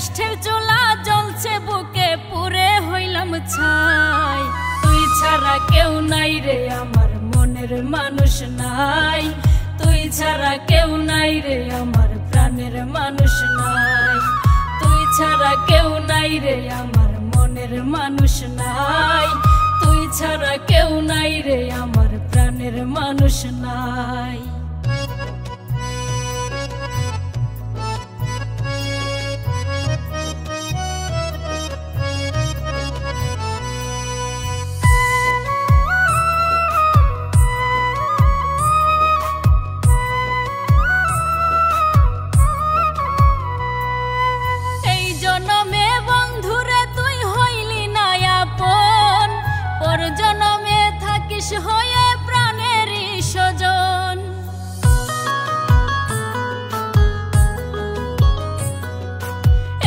কাষ্ঠের চুলা জ্বলছে বুকে পুরে হইলাম ছাই। তুই ছাড়া কেউ নাই রে আমার মনের মানুষ নাই, তুই ছাড়া কেউ নাই রে আমার প্রাণের মানুষ নাই, তুই ছাড়া কেউ নাই রে আমার মনের মানুষ নাই, তুই ছাড়া কেউ নাই রে আমার প্রাণের মানুষ নাই। জনমে থাকিস হয়ে প্রাণের স্বজন,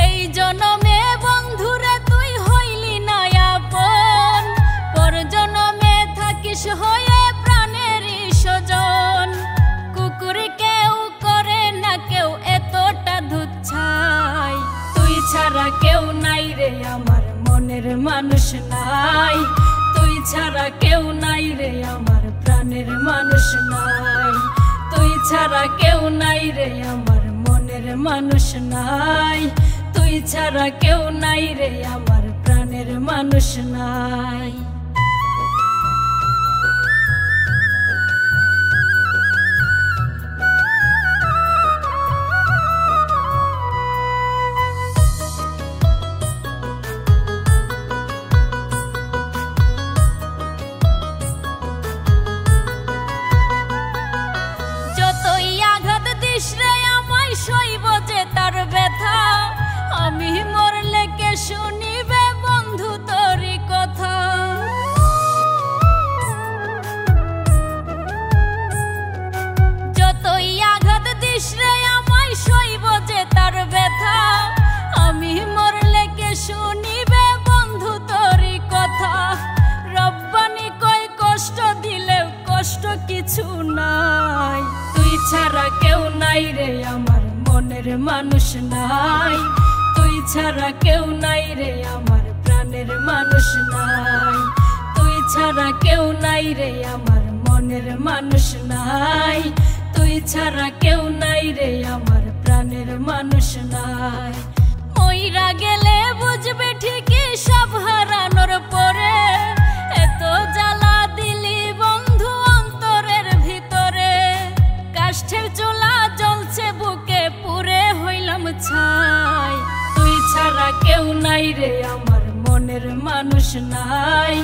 এই জনমে বন্ধুরে তুই হইলি না আপন, পর জনমে থাকিস হয়ে প্রাণের স্বজন। কুকুর কেউ করে না কেউ এতটা দুচ্ছাই, তুই ছাড়া কেউ নাই রে আমার মনের মানুষ নাই, তুই ছাড়া কেউ নাই রে আমার প্রাণের মানুষ নাই, তুই ছাড়া কেউ নাই রে আমার মনের মানুষ নাই, তুই ছাড়া কেউ নাই রে আমার প্রাণের মানুষ নাই। আমি মরলে কে শুনিবে বন্ধু তোরি কথা, যতই আঘাত দিস রে আমায় সইব যে তার ব্যথা, আমি মরলে কে শুনিবে বন্ধু তোরি কথা। রব্বানি কই কষ্ট দিলেও কষ্ট কিছু নাই, তুই ছাড়া কেউ নাই রে আমার মনের মানুষ নাই, তুই ছাড়া কেউ নাই রে আমার প্রাণের মানুষ নাই, তুই ছাড়া কেউ নাই রে আমার মনের মানুষ নাই, তুই ছাড়া কেউ নাই রে আমার প্রাণের মানুষ নাই। মইরা গেলে বুঝবে ঠিকই সব হারানোর পরে, এত জ্বালা দিলি বন্ধু অন্তরের ভিতরে, কাষ্ঠের চুলা জ্বলছে বুকে পুরে হইলাম ছাই। তুই ছাড়া কেউ নাই রে আমার মনের মানুষ নাই,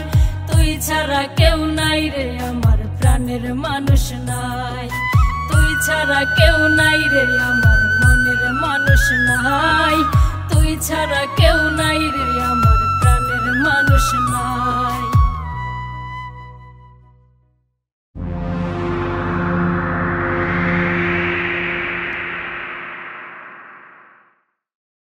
তুই ছাড়া কেউ নাই রে আমার প্রাণের মানুষ নাই, তুই ছাড়া কেউ নাই রে আমার মনের মানুষ নাই,